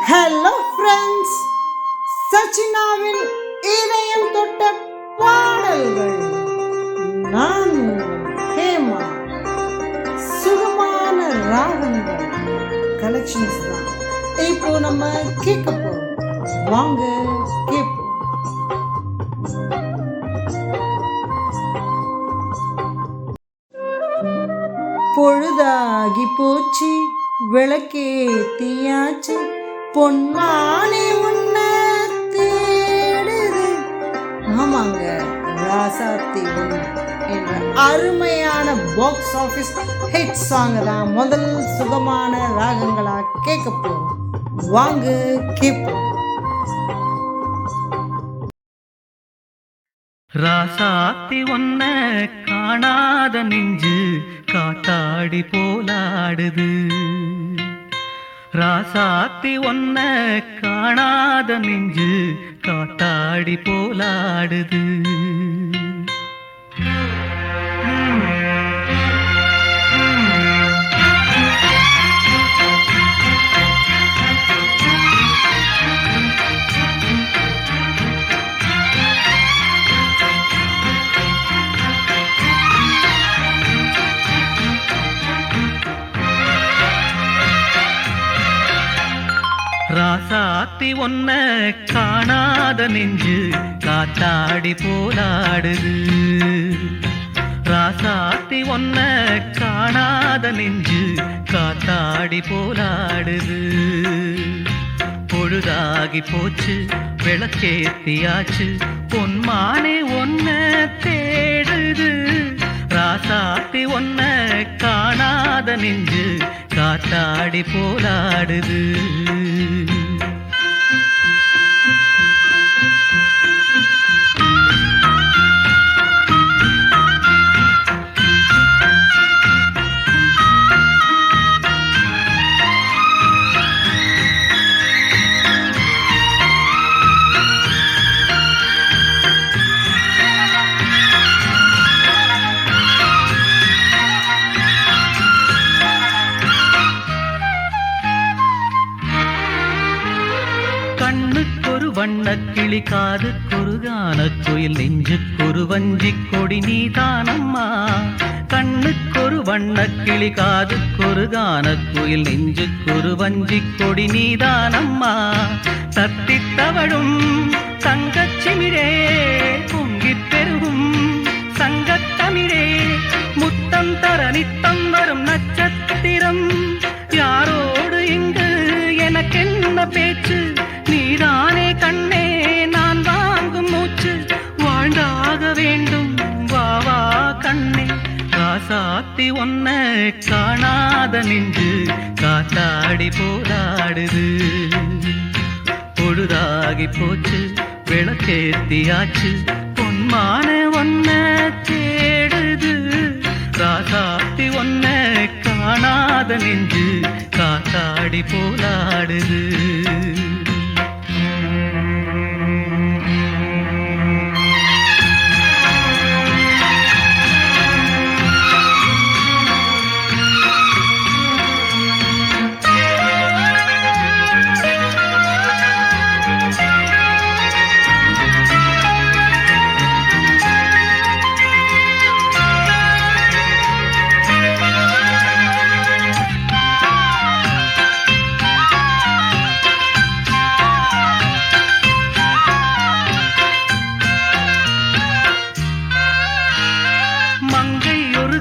Hello friends, சச்சினாவின் இதயம் தொட்ட பாடல்கள். நான் ஹேமா. சுகமான ராகங்கள் கலெக்ஷன்ஸ் தான் இப்போ நம்ம கேட்க போறோம். வாங்க கேட்போம். பொழுதாகி போச்சு, விளக்கேத்தியாச்சு, பொன்மானே உன்ன தேடுது. ஆமாங்க, ராசாத்தி ஒண்ணு என்ற அருமையான பாக்ஸ் ஆபீஸ் ஹிட் சாங் தான் முதல் சுகமான ராகங்களா கேட்க போறோம். வாங்க கேட்போம். ராசாத்தி ஒன்ன காணாத நெஞ்சு காத்தாடி போலாடுது. ராசாத்தி ஒன்ன காணாத நெஞ்சு காத்தாடி போலாடுது. ராசாத்தி ஒன்ன காணாத நெஞ்சு காத்தாடி போலாடுது. ராசாத்தி ஒன்ன காணாத நெஞ்சு காத்தாடி போலாடுது. பொழுதாகி போச்சு, விளக்கேத்தியாச்சு, பொன்மானே ஒன்ன தேடுது. ராசாத்தி ஒன்ன காணாத நெஞ்சு காத்தாடி போலாடுது. கண்ணுக்கொரு வண்ணக்கிளி, காதுக்கொரு கானக்குயில், நெஞ்சுக்கொரு வஞ்சிக் கொடி நீதானம்மா. கண்ணுக்கொரு வண்ணக்கிளி, காதுக்கொரு கானக்குயில், நெஞ்சுக்கொரு வஞ்சிக் கொடி நீதானம்மா. தத்தித் தவழும் தங்கச்சிமிழே, பொங்கிப் பெருகும் சங்கத்தமிழே, முத்தம் தர நித்தம் வரும் நட்சத்திரம். யாரோடு இங்கு எனக்கென்ன பேச்சு, நீதானே கண்ணே நான் வாங்கும் மூச்சு. வாழ்ந்தாக வேண்டும் வா வா கண்ணே. ராசாத்தி ஒன்ன காணாத நெஞ்சு காத்தாடி போராடுது. பொழுதாகி போச்சு, விளக்கேத்தியாச்சு, பொன்மானே ஒன்ன தேடுது. ராசாத்தி ஒன்ன காணாத நெஞ்சு காத்தாடி போராடுது.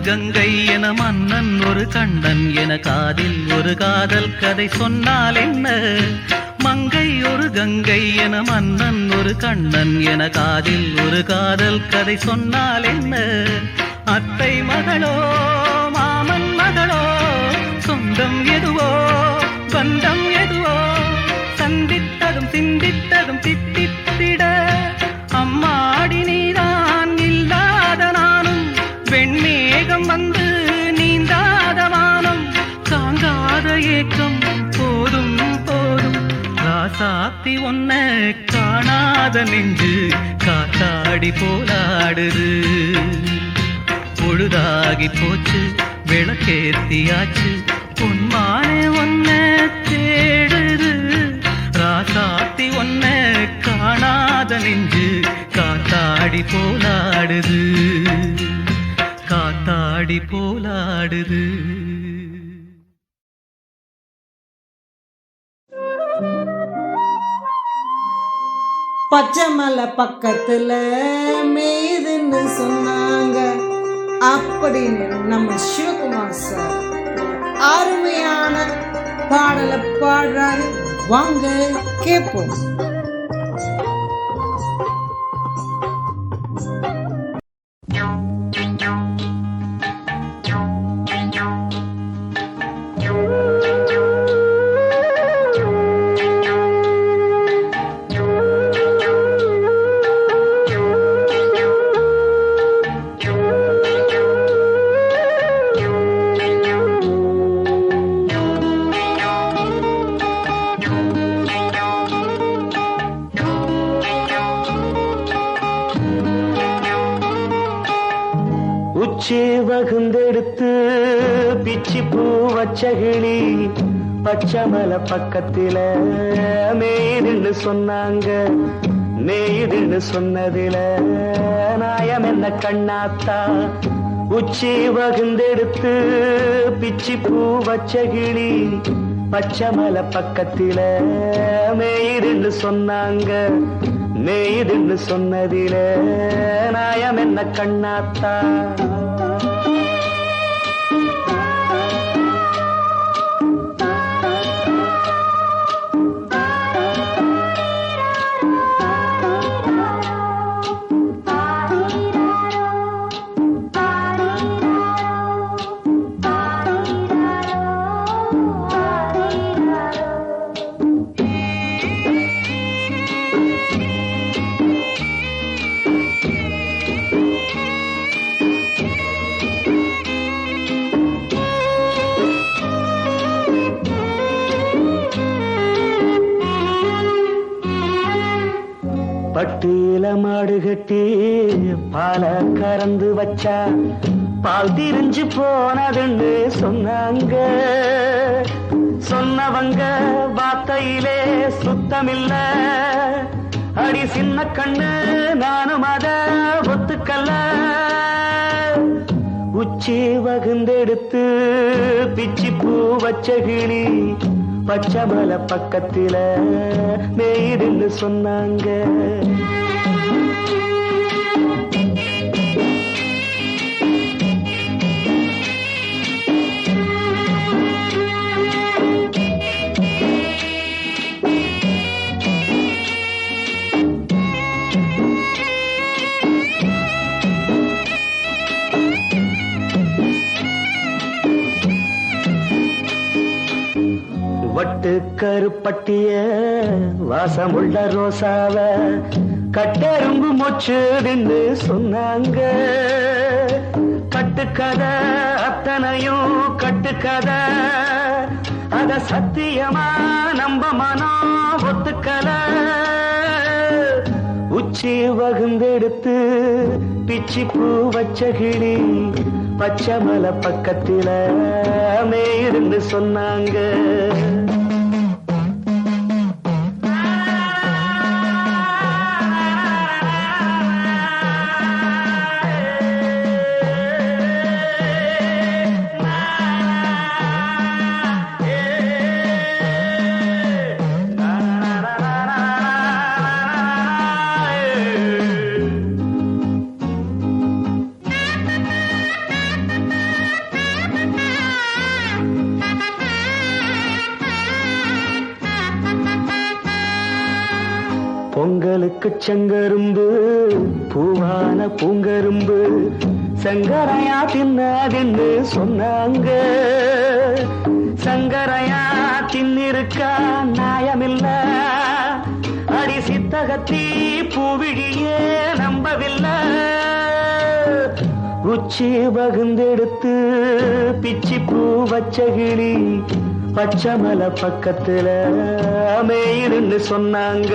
கங்கை என மன்னன் ஒரு கண்ணன் என, காதில் ஒரு காதல் கதை சொன்னால் என்ன. மங்கை ஒரு கங்கை என மன்னன் ஒரு கண்ணன் என, காதில் ஒரு காதல் கதை சொன்னால் என்ன. அத்தை மகளோ மாமன் மகளோ, சொந்தம் எதுவோ பந்தம் எதுவோ, சந்தித்ததும் சிந்தித்ததும் தித்தித்திட. அம்மாடி நீதான் இல்லாத நானும், வெண்மேகம் வந்து நீந்தாத வானம், தாங்காத ஏக்கம் போதும் போதும். ராசாத்தி ஒன்ன காணாத நெஞ்சு காத்தாடி போலாடுது. பொழுதாகி போச்சு, விளக்கேத்தியாச்சு, பொன்மானே ஒன்ன தேடுது. போலாடுது காத்தாடி போலாடுது. பச்சைமலை பக்கத்துல மேதுன்னு சொன்னாங்க அப்படின்னு நம்ம சிவகுமார் சார் அருமையான பாடலை பாடுறாரு. வாங்க கேட்போம். உச்சி வகுந்தெடுத்து பிச்சி பூ வச்சகிளி பச்சைமலை பக்கத்தில மேதுன்னு சொன்னாங்க. மேதுன்னு சொன்னதில நாயம் என்ன கண்ணாத்தா. உச்சி வகுந்தெடுத்து பிச்சி பூ வச்சகிளி பச்சைமலை பக்கத்தில மேதுன்னு சொன்னாங்க. மேதுன்னு சொன்னதில நாயம் என்ன கண்ணாத்தா. பட்டியில மாடு கட்டி பால கறந்து வச்சா பால் திரிஞ்சு போனதுன்னு சொன்னாங்க. சொன்னவங்க வார்த்தையிலே சுத்தமில்ல. அடி சின்ன கண்ணு நானும் அத ஒத்துக்கல்ல. உச்சி வகுந்தெடுத்து பிச்சி பூ வச்ச கிளி பச்சைமலை பக்கத்தில மேதுன்னு சொன்னாங்க. வட்டு கருப்பட்டிய வாசமுள்ள ரோசாவ கட்டெரும்பு மொச்சுதுன்னு சொன்னாங்க. கட்டுக்கதை அத்தனையும் கட்டுக்கதை. அத சத்தியமா நம்ப மனம் ஒத்துக்கல. உச்சி வகுந்தெடுத்து பிச்சி பூ வச்ச கிளி பச்சைமலை பக்கத்தில மேதுன்னு சொன்னாங்க. பொங்கலுக்கு செங்கரும்பு பூவான பூங்கரும்பு சங்கரையா தின்னதுன்னு சொன்னாங்க. சங்கரையா தின்னிருக்கா நியாயமில்ல. அடி சித்தகத்தி பூவிழியே நம்பவில்லை. உச்சி வகுந்தெடுத்து பிச்சி பூ வச்ச கிளி பச்சைமலை பக்கத்துல மேதுன்னு சொன்னாங்க.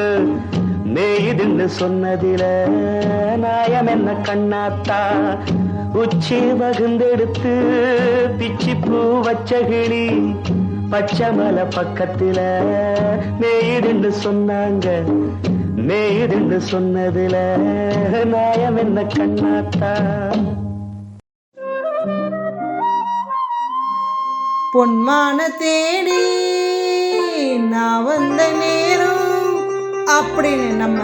மேதுன்னு சொன்னதில நாயம் என்ன கண்ணாத்தா. உச்சி வகுந்தெடுத்து பிச்சி பூ வச்ச கிளி பச்சைமலை பக்கத்தில மேதுன்னு சொன்னாங்க. மேயுதுன்னு சொன்னதுல நியாயம் என்ன கண்ணாத்தா? பொன்மான தேடி நான் வந்த நேரம் அப்படின்னு நம்ம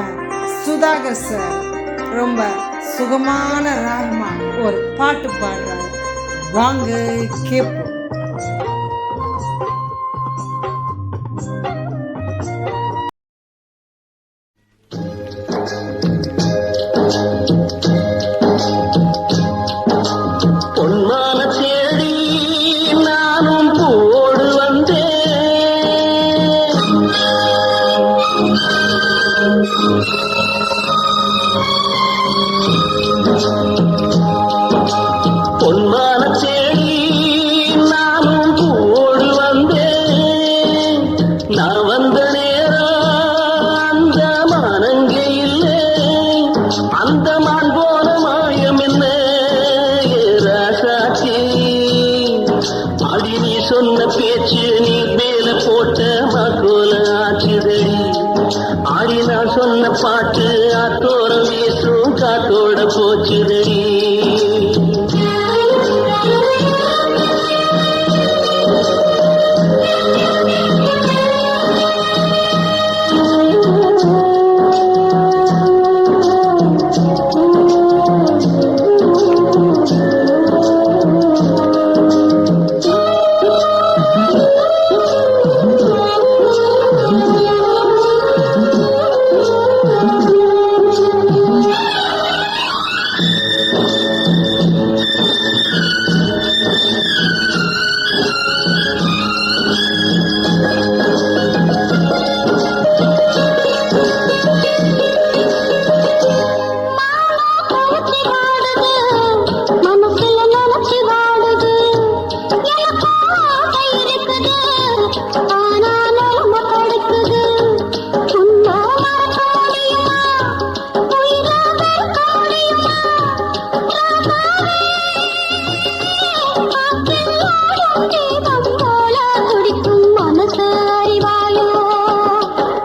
சுதாகர் சார் ரொம்ப சுகமான ராகமா ஒரு பாட்டு பாடுறாரு. வாங்க கேட்போம். பொன்மான தேடி நானும் போடு வந்தேன், பொன்மான தேடி நானும் போடு வந்தேன். நான் வந்த நேரம் அந்த மானங்கே இல்லை, அந்த மான் போன மாயம் என்ன ராசாச்சி? அடி நீ சொன்ன பேச்சு நீ மேல போட்ட மகோல ஆச்சுதடி. ஆடி நான் சொன்ன பாட்டு ஆத்தோரம் வீசும் காத்தோட போச்சுதடி.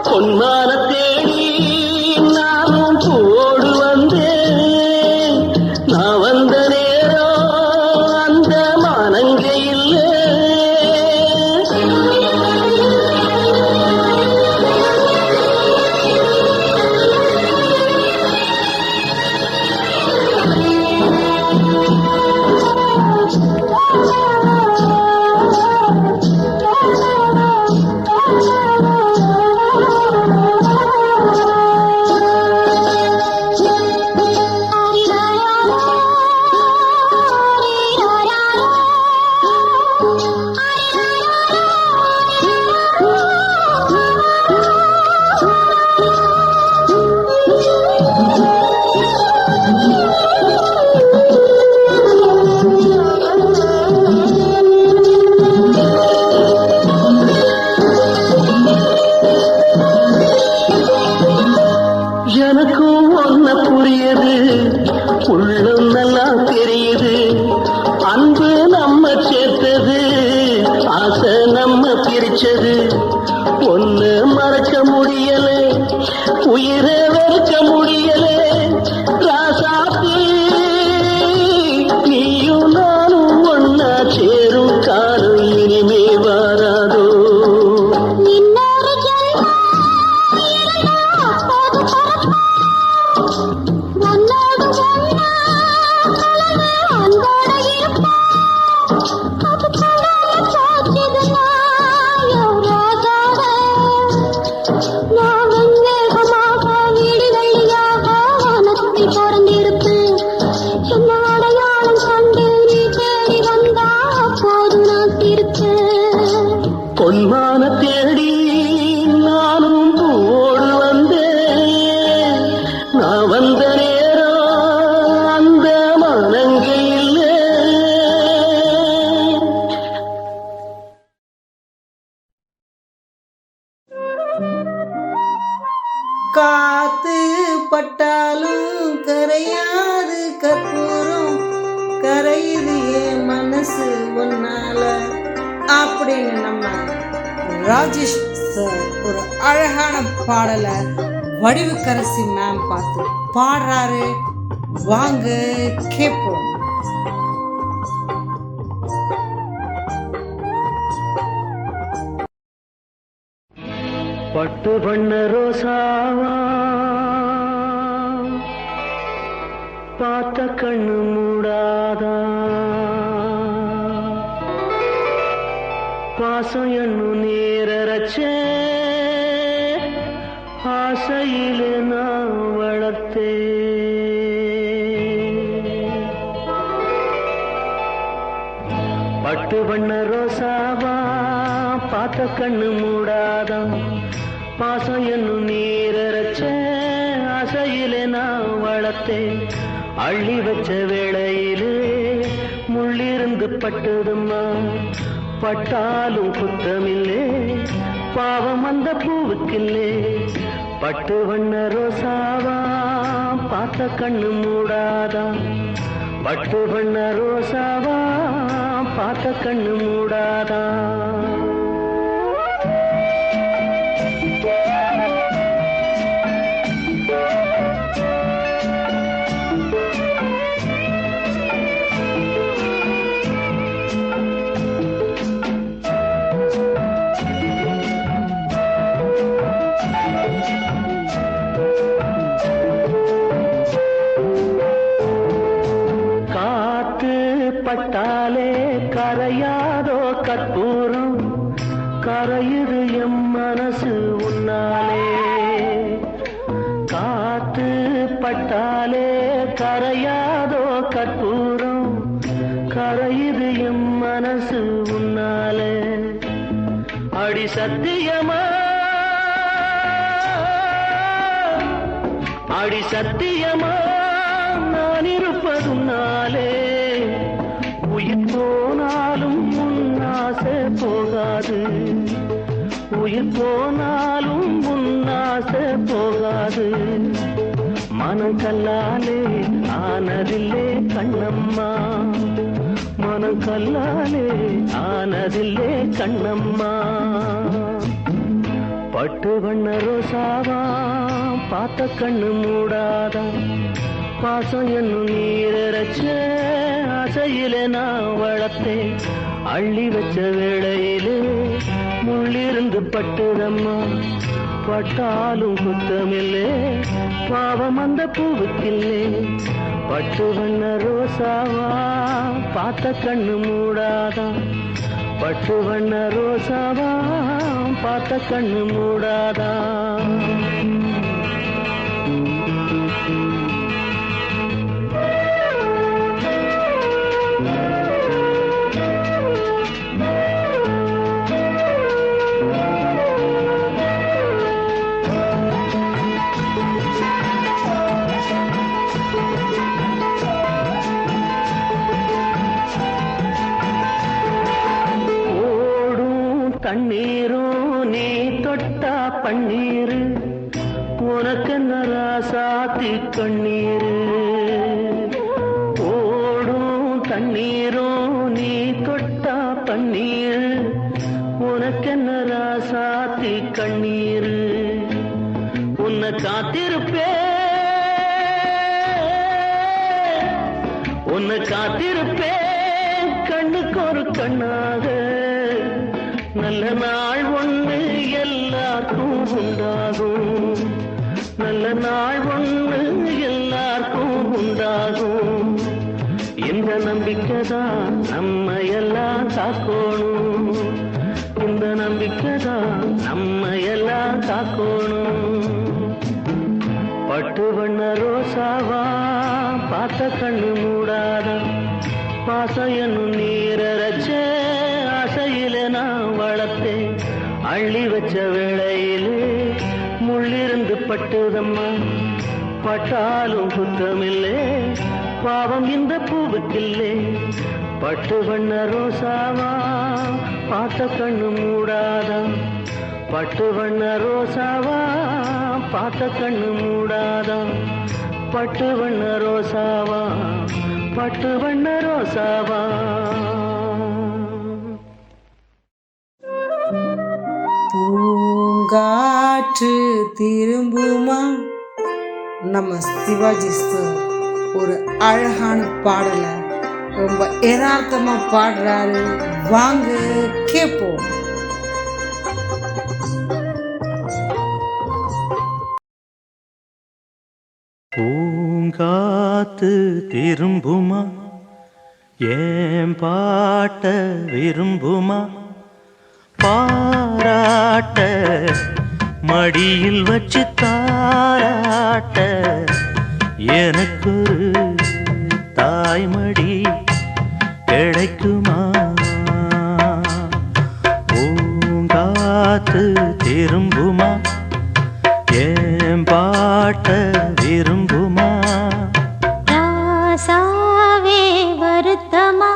பொன்மான தேடி நானும் போடு வந்தேன். நான் வந்த நேரம் அந்த மானங்கே இல்லை. எனக்கும் ஒன்ன புரியுது, உள்ளம் நல்லா தெரியுது. அன்பு நம்ம சேர்த்தது, ஆசை நம்ம பிரிச்சது. ஒன்னு மறக்க முடியல, உயிரை வெறுக்க முடியல. ராசாத்தி நீயும் நானும் ஒன்னா சேரும் காலம் இனிமே வாராதோ? பொன்மான தேடி நானும் போடு வந்தேன். நான் வந்த நேரம் அந்த மானங்கே இல்லை. காத்து பட்டாலும் கரையாது கற்பூரம், கரையுது என் மனசு ஒன்னால அப்படின்னு நம்ம ராஜேஷ் சார் ஒரு அழகான பாடலை வடிவுக்கரசி மேம் பார்த்து பாடுறாரு. வாங்க கேட்போம். பட்டு பண்ண ரோசாவா பார்த்த கண்ணு மூடாதா, பாசம் என்னும் நீரச்சே ஆசையிலே நான் வளர்த்தே. பட்டு பண்ண ரோசாவா பார்த்த கண்ணு மூடாதா, பாசம் என்னும் நீரச்ச ஆசையிலே நான் வளர்த்தேன். அள்ளி வச்ச வேளையிலே முள்ளிருந்து பட்டதும்மா, பட்டாலும் குத்தமில்லே பாவம் அந்த பூவுக்கில்லே. பட்டு வண்ண ரோசாவா பார்த்த கண்ணு மூடாதா, பட்டு வண்ண ரோசாவா பார்த்த கண்ணு மூடாதா. பட்டாலே கரையாதோ கற்பூரம், கரையுது எம் மனசு உன்னாலே. காத்து பட்டாலே கரையாதோ கற்பூரம், கரையுது எம் மனசு உன்னாலே. அடி சத்தியமா, அடி சத்தியமா நான் இருப்பதுன்னாலே. உயிர் போனாலும் முன்னாசை போகாது, உயிர் போனாலும் முன்னாசை போகாது. மனம் கல்லாலே ஆனதில்லே கண்ணம்மா, மனம் கல்லாலே ஆனதில்லே கண்ணம்மா. பட்டு வண்ண ரோசாவா பார்த்த கண்ணு மூடாதா, பாசம் என்னும் நீரச்ச ஆசையிலே நான் வளர்த்தேன். அள்ளி வச்ச வேளையிலே முள்ளிருந்து பட்டுதம்மா, பட்டாலும் குத்தமில்லே பாவம் அந்த பூவுக்கில்லே. பட்டு வண்ண ரோசாவா பார்த்த கண்ணு மூடாதா, பட்டு வண்ண ரோசாவா பார்த்த கண்ணு மூடாதா. தண்ணீரும் நீ தொட்டா பன்னீரு, உனக்கு நராசாத்தி கண்ணீரு. ஓடும் தண்ணீரும் நீ தொட்டா பன்னீரு, உனக்கு நராசாத்தி கண்ணீரு. உன்னை காத்திருப்பே, உன்னை காத்திருப்பே கண்ணுக்கு ஒரு கண்ணாக. நல்ல நாள் ஒன்று எல்லாருக்கும் உண்டாகும், நல்ல நாள் ஒன்று எல்லாருக்கும் உண்டாகும். இந்த நம்பிக்கைதான் நம்ம எல்லாம் காக்கணும், இந்த நம்பிக்கைதான் நம்ம எல்லாம் காக்கணும். பட்டு வண்ண ரோசாவா பார்த்த கண்ணு மூடாதா, பாசம் என்னும் நீரச்ச ஆசையிலே நான் வளர்த்தேன். அள்ளி வச்ச வேளையிலே முள்ளிருந்து பட்டுதம்மா, பட்டாலும் குத்தமில்லே பாவம் இந்த பூவுக்கில்லே. பட்டு வண்ண ரோசாவா பார்த்த கண்ணு மூடாதா, பட்டு வண்ண ரோசாவா பார்த்த கண்ணு மூடாதா. பட்டு வண்ண ரோசாவா, பட்டு வண்ண ரோசாவா. பூங்கா காற்று திரும்புமா. நம்ம சிவாஜி சார் ஒரு அழகான பாடலை ரொம்ப யதார்த்தமா பாடுறாரு. வாங்க கேட்போம். பூங்காத்து திரும்புமா, ஏன் பாட்ட விரும்புமா, பாராட்ட மடியில் வச்சு தாராட்ட எனக்கொரு தாய்மடி கிடைக்குமா. பூங்காத்து திரும்புமா, ஏன் பாட்ட விரும்புமா. ராசாவே வருத்தமா,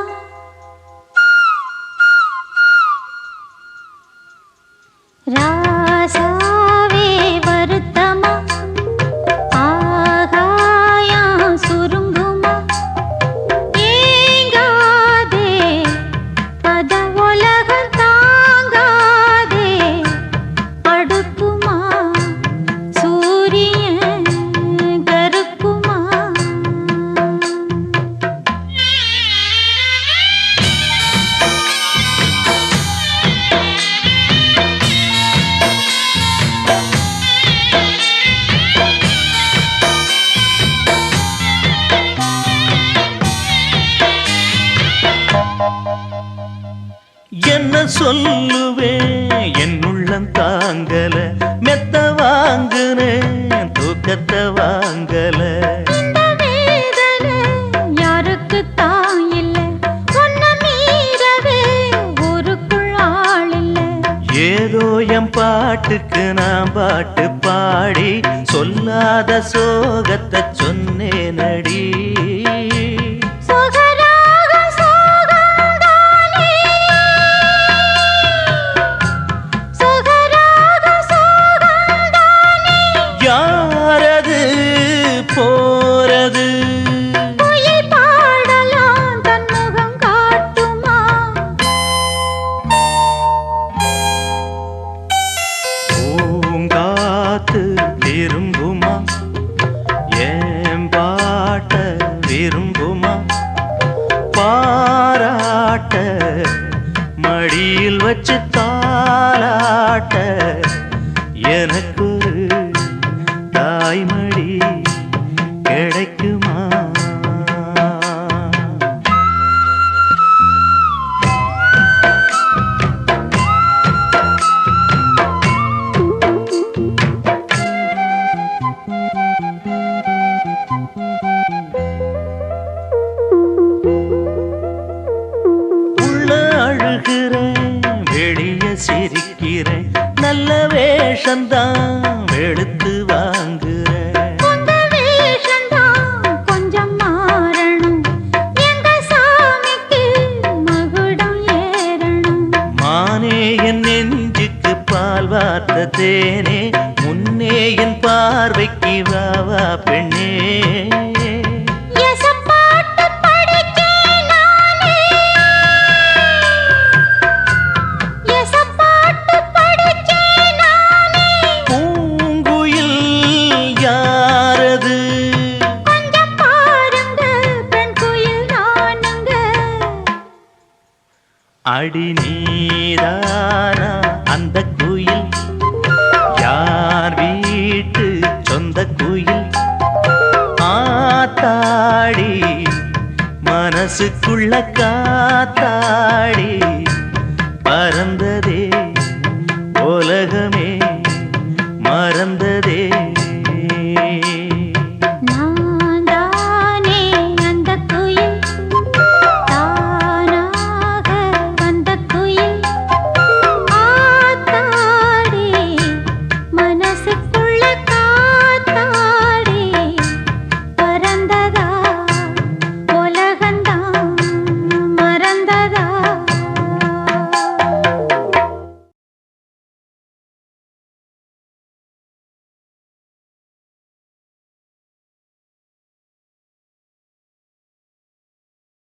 ராசாவே வருத்தமா, ஆகாயம் சுருங்குமா, ஏங்காதே பத உலகம் தாங்காதே அடுக்குமா, சூரியன் கருக்குமா. என்ன சொல்லுவேன், என் உள்ளம் தாங்கல, மெத்த வாங்குனேன் தூக்கத்தை வாங்கல. இந்த வேதனை யாருக்கு தான் இல்லை, உன்னை மீறவே ஊருக்குள் ஆள் இல்லை. ஏதோ என் பாட்டுக்கு நான் பாட்டு பாடி சொல்லாத சோகத்தை சொன்னேனடி. சொகராக சோகம்தானே, சொகராக சோகம்தானே. யாரது போறது, குயில் பாடலாம் தன் முகம் காட்டுமா. பூங்காத்து திரும்புமா, ஏன் பாட்ட விரும்புமா, பாராட்ட மடியில் வச்சு தாலாட்ட எனக்கொரு தாய்மடி கிடைக்குமா. உள்ள அழுகிறேன், வெளிய சிரிக்கிறேன், நல்ல வேஷந்தான் வெளுத்து வாங்குறேன். உங்க வேஷம்தான் கொஞ்சம் மாறணும், எங்க சாமிக்கு மகுடம் ஏறணும். மானே என் நெஞ்சுக்கு பால் வார்த்த தேனே, முன்னே என் பார்வைக்கு வாவா பெண்ணே. எசப்பாட்டு படிச்சேன் நானே, எசப்பாட்டு படிச்சேன் நானே. பூங்குயில் யாரது, கொஞ்சம் பாருங்க பெண் குயில் நானுங்க. அடி நீதானா அந்த குயில், யார் வீட்டு சொந்த குயில், ஆத்தாடி மனசுக்குள்ள காத்தாடி பறந்ததே